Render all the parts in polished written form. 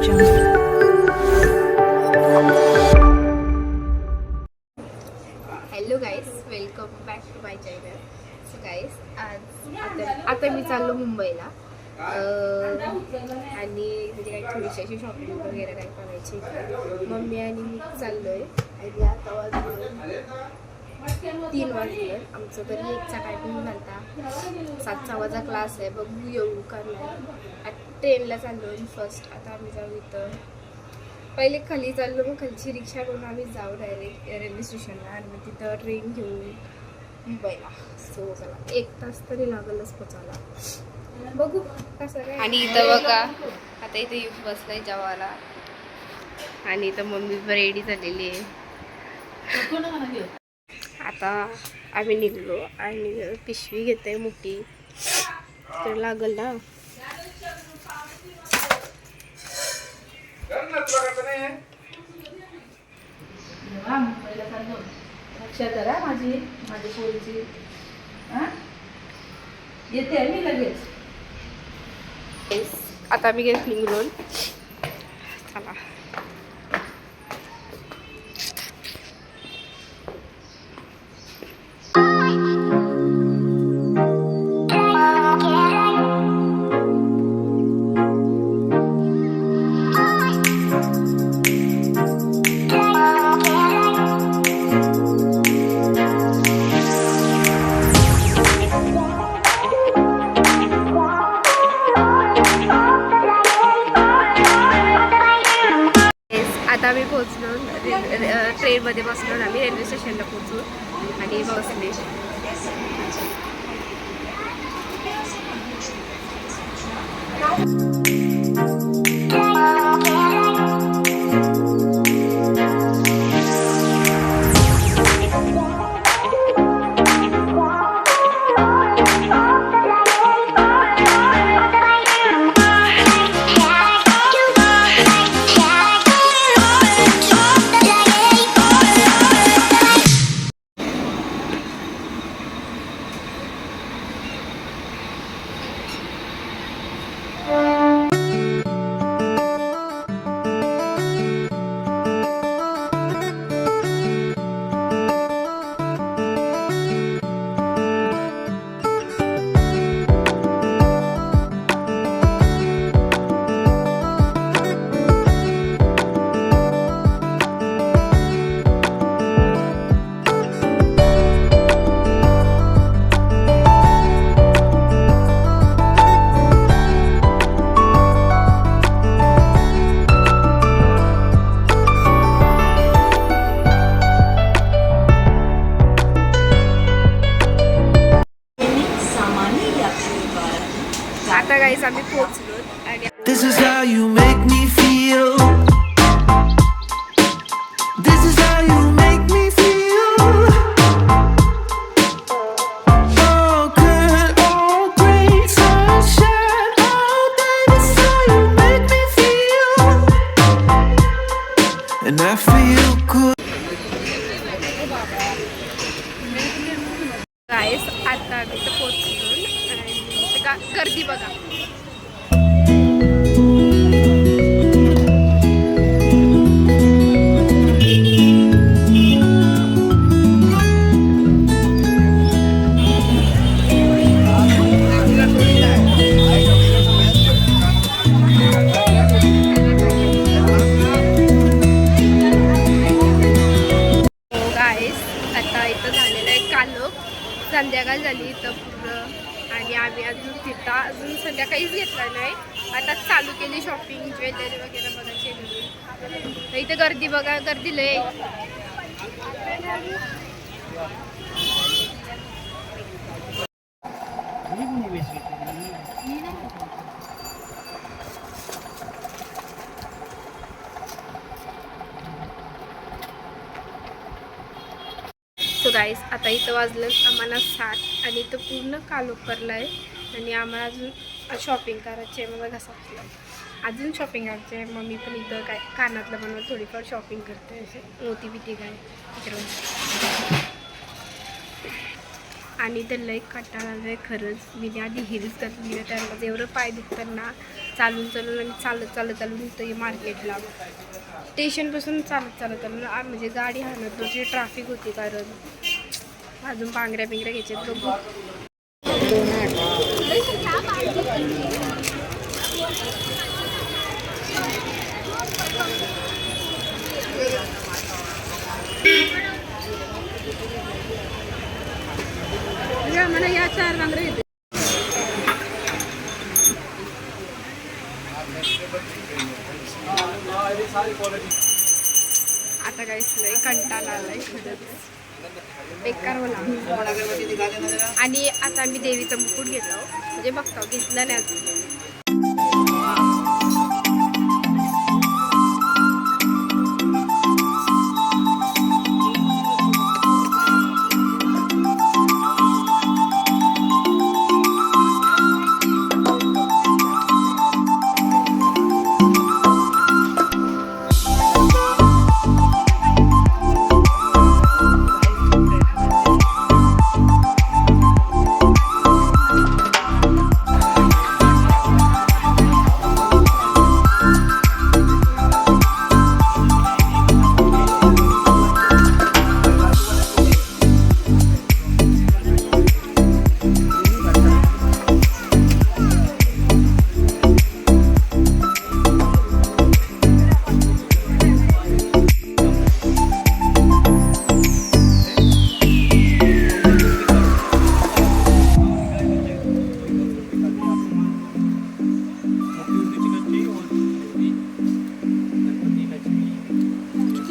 Hello guys, welcome back to my channel. So guys, आज आता मी चाललो मुंबईला आणि म्हणजे काही थोडीशी अशी शॉपिंग वगैरे काही करायची. मम्मी आणि मी चाललोय आणि आता वाजले 3 वाजले. आमचं तरी 1चा टायमिंग झाला. 7चा माझा क्लास आहे, बघू येऊ का नाही. ट्रेनला चाललो फर्स्ट. आता आम्ही जाऊ इथं पहिले खाली चाललो, मग खालची रिक्षा करून आम्ही जाऊ डायरेक्ट रेल्वे स्टेशनला आणि मग तिथं ट्रेन घेऊ मुंबईला. सो चला 1 तास तरी लागेलच पोचायला. बघू कसं काय. आणि इथं बघा आता इथे येऊन बसलाय जेवायला आणि इथं मम्मी रेडी झालेली आहे. आता आम्ही निघलो आणि पिशवी घेते मोठी तर लागल ना. रक्षा करा माझी पोरीची. येते मी लगेच. आता मी गेले निघून. चला आता आम्ही पोहोचलो, ट्रेनमध्ये बसलो आणि आम्ही रेल्वे स्टेशनला पोहोचू आणि बसले. आता गाईस आम्ही पोहोचलो आणि This is how you make me feel. This is how you make me feel. Oh good, oh great sunshine. Oh baby, this is how you make me feel. And I feel good. गाईस आता आम्ही इथं पोहोचलो आणि गर्दी बघा. आता इथं झालेलं आहे कालोख. संध्याकाळ झाली इथं पूर्ण आणि आम्ही अजून तिथं अजून संध्याकाळीच घेतला नाही. आता चालू केली शॉपिंग, ज्वेलरी वगैरे बघायची. तर इथं गर्दी बघा, गर्दी लय. सो गाईस आता इथं वाजलं आम्हाला 7 आणि इथं पूर्ण कालोख करला आहे आणि आम्हाला अजून शॉपिंग करायची आहे. मला घसा अजून शॉपिंग करायची आहे. मम्मी पण इथं काय कानातलं बनवून थोडीफार शॉपिंग करते, असे मोती बिती काय तिकडून. आणि ते लई कंटाळा आहे खरंच. मी आधी हिल्स घातली, त्याला एवढं पाय दुखताना चालून आम्ही चालून इथं मार्केटला स्टेशनपासून चालत म्हणजे गाडी हाणत जी ट्रॅफिक होती, कारण अजून बांगड्या घ्यायच्यात बघू. मला या 4 बांगड्या घेते. आता काहीच नाही, कंटाळा आलाय बेकार होला. आणि आता आम्ही देवीचा मुकुट घेतला, म्हणजे बघतो घेतला नाही अजून.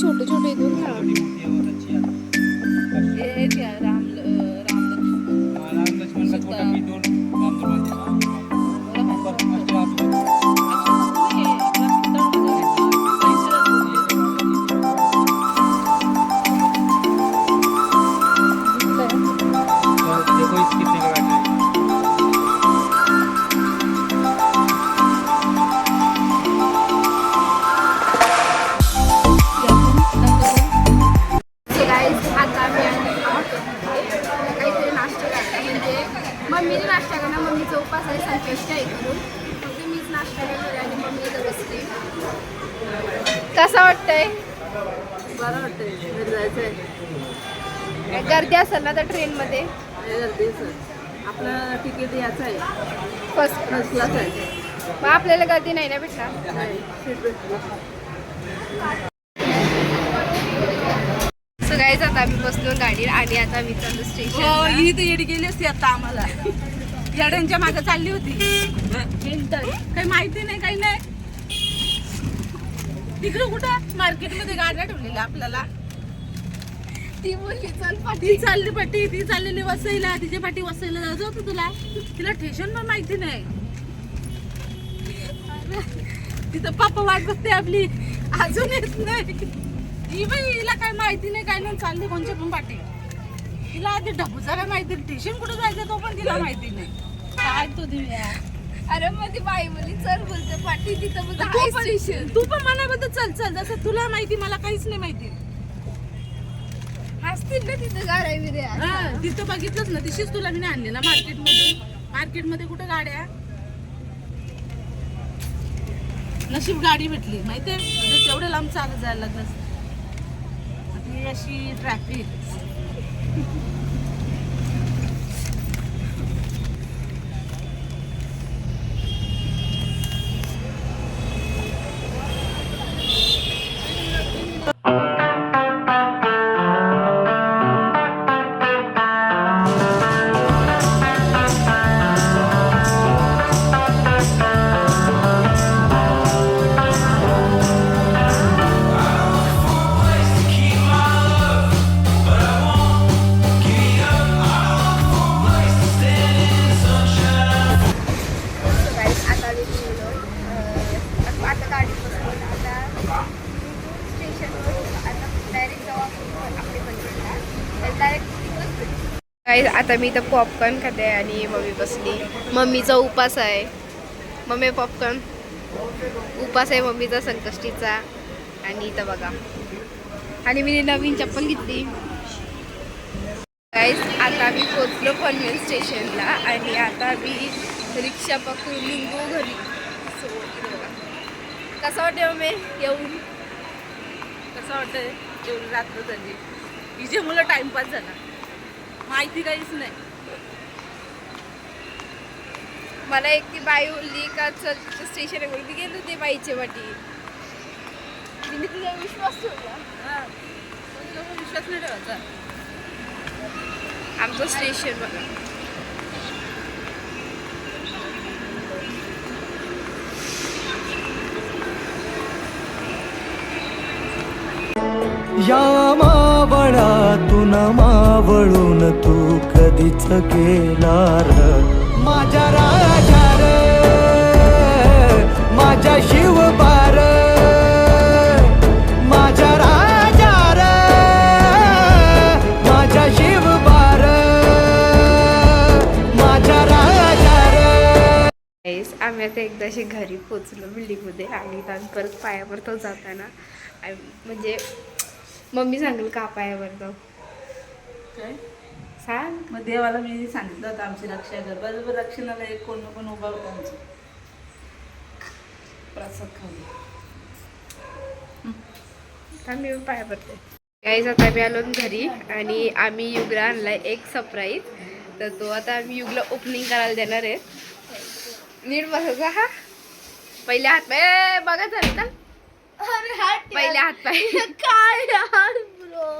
छोटे छोटे मम्मीने नाश्ता केला. मम्मीचा उपास आहे, संकष्टी आहे करून. मग मीच नाश्ता केला आणि मम्मी इथं बसली. कसं वाटतंय? बरं वाटतंय. घरी जायचं आहे. गर्दी असेल ना तर ट्रेनमध्ये? गर्दी असेल. आपलं तिकीट याचं आहे, फर्स्ट क्लास आहे. मग आपल्याला गर्दी नाही ना भेटणार? नाही, सीट भेटली. सगळ्याच आता आम्ही बसलो गाडीत आणि आता आम्ही चाललो स्टेशन. ही तर येडी गेली असती आता आम्हाला. येड्यांच्या मागे चालली होती. काही माहिती नाही, काही नाही. तिकडं कुठं मार्केटमध्ये गाड्या ठेवलेल्या आपल्याला. ती बोलली चल ती चालली पाठी, ती चाललेली वसईला, तिच्या पाठी वसईला जायचं होतं तुला. तिला स्टेशन पण माहिती नाही. तिथं पप्पा वाट बघते आपली, अजून येत नाही. ही बाई, हिला काय माहिती नाही, काय नाही. चालली कोणच्या पण पाठी. तिला आधी ढबुजाला माहिती, स्टेशन कुठं जायचं तो पण तिला माहिती नाही. काय तो दिव्या. अरे मग ती बाई बोलली चल बोलते पाठी, तिथं बोलते स्टेशन. तू पण मनाबद्दल चल चल, जसं तुला माहिती मला काहीच नाही माहिती. असतील ना तिथं गाड्या बिड्या. तिथं बघितलंच ना, तिशीच तुला मी आणली ना मार्केटमध्ये कुठं गाड्या. नशीब गाडी भेटली माहितीये, तेवढं लांब चालत जायला लागलं. अशी ट्रॅफिक. आता मी इथं पॉपकॉर्न खाते आणि मम्मी बसली. मम्मीचा उपास आहे. मम्मी पॉपकॉर्न उपास आहे मम्मीचा संकष्टीचा. आणि इथं बघा, आणि मी नवीन चप्पल घेतली. गाईस आता आम्ही पोचलो पनवेल स्टेशनला आणि आता मी रिक्षा पकडून निघू घरी. सो कसं वाटतं मी येऊन? कसं वाटतंय एवढी रात्र झाली हिचे मुलं टाइमपास झाला माहिती काहीच नाही. मला एक ती बाई बोलली का चल स्टेशन आहे बोलली गेलो ते बाईचे वाटी तिने तुझा विश्वास ठेवला. हा कोणी लोक विश्वास नाही ठेवायचा. आमचं स्टेशन बघा. या मावळातून मावळून तू कधीच गेला र माझ्या राजा र माझ्या शिवबार माझ्या राजा र माझ्या शिवबार माझ्या राजा र. गाईस आम्ही आता एकदाशी घरी पोचलो बिल्डिंगमध्ये आणि आम्ही परत पायावर तो जाताना म्हणजे मम्मी सांगेल का पायावर जाऊ काय सांग. मग देवाला मी सांगितलं होतं आमची रक्षा कर बरोबर रक्षणाला एक कोण ना कोण उभा होता आमचं प्रसाद खाऊ. मी पाया पडते. गाईस आता आम्ही आलो घरी आणि आम्ही युगला आणलाय एक सरप्राईज. तर तो आता आम्ही युगला ओपनिंग करायला देणार आहे. नीट बसायचा हा. पहिले हात पाय बघा झालं का पहिले हात पाय काय यार ब्रो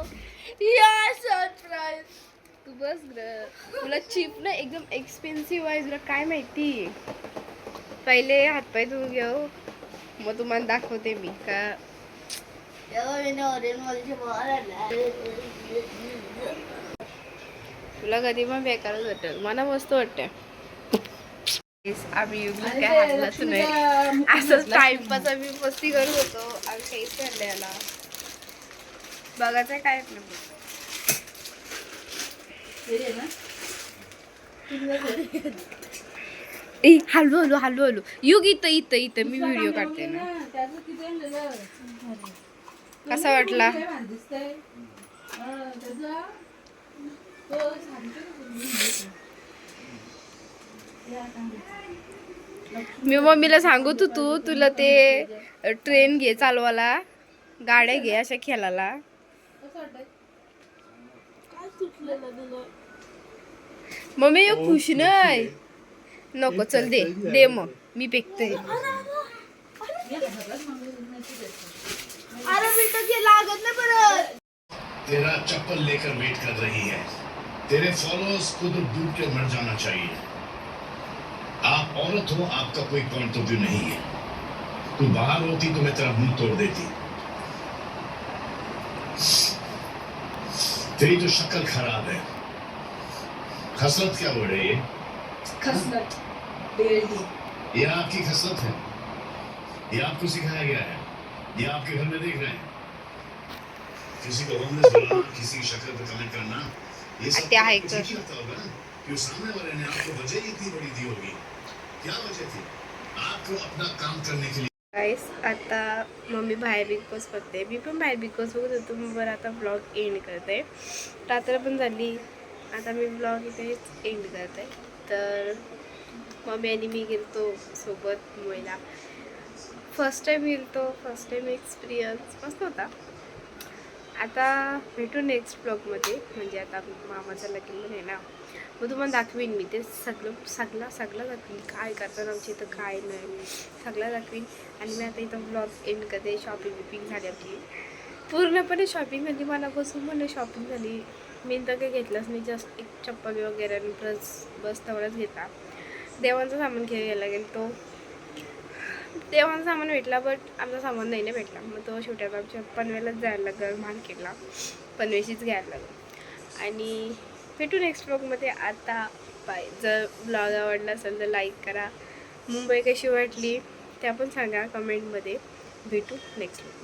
या सरप्राईज. तू बस ग तुला चीप ना एकदम एक्सपेन्सिव्ह आहे तुला काय माहिती. पहिले हातपाय धुवून घेऊ मग तुम्हाला दाखवते मी का तुला कधी पण बेकारच वाटेल मला मस्त वाटतं. आम्ही युगला काय हातलाच नाही असंच टाइमपास आम्ही मस्ती करत होतो आणि काहीच झालं याला बघायचं काय आपलं. हलू हलू हलू हलू युग इथं इथं इथं मी व्हिडिओ काढते ना. कसा वाटला मी मम्मीला सांगत होतो तुला ते ट्रेन घे चालवायला गाड्या घे अशा खेळायला. मम्मी ये खुश नाही नको चल दे दे मग मी पेकते. अरे बेटा ते लागत नाही परत. तेरा चप्पल लेकर वेट कर रही है. तेरे फॉलोअर्स खुद डूब के मर जाना चाहिए. आप औरत हो आपका कोई पॉइंट ऑफ व्यू नहीं है. तू बाहर होती तो मैं तेरा मुंह तोड़ देती. तेरी तो शक्ल खराब है. खसलत क्या बोल रही है? खसलत ये आपकी खसलत है. ये आपको सिखाया गया है. ये आपके घर में देख रहे हैं. किसी को होमलेस बोलना किसी की शक्ल पर कमेंट करना ये सब क्या है कुछ ही लगता होगा ना कि उस सामने वाले ने आपको वजह ही इतनी बड़ी दी होगी. क्या वजह थी? आपको अपना काम करने के लिए. गाईस आता मम्मी बाहेर बिग बॉस बघते मी पण बाहेर बिग बॉस बघत होतो. मग बरं आता ब्लॉग एंड करते. रात्र पण झाली आता मी ब्लॉग इथेच एंड करते. तर मम्मी आणि मी गेलतो सोबत मुंबईला. फर्स्ट टाईम गेलतो फर्स्ट टाईम एक्सपिरियन्स मस्त होता. आता भेटू नेक्स्ट ब्लॉगमध्ये म्हणजे आता मामाचं लगीन पण आहे ना मग तुम्हाला दाखवीन मी ते सगळं दाखवीन काय करतात आमच्या इथं काय नाही सगळं दाखवीन. आणि मी आता इथं ब्लॉग एंड करते. शॉपिंग बिपिंग झाली आपली पूर्णपणे शॉपिंग झाली. मला बसून पण शॉपिंग झाली. मी तर काही घेतलंच नाही जस्ट एक चप्पल वगैरे आणि बस तेवढंच घेता. देवांचं सामान घ्यायला लागेल तो देवांचा सामान भेटला बट आमचा सामान नाही ना भेटला. मग तो शेवटी आमच्या पनवेलाच जायला लागलं मार्केटला पनवेशीच घ्यायला लागलं. आणि भेटू नेक्स्ट ब्लॉगमध्ये. आता बाय. जर ब्लॉग आवडला असेल तर लाईक करा. मुंबई कशी वाटली त्या पण सांगा कमेंटमध्ये. भेटू नेक्स्ट ब्लॉग.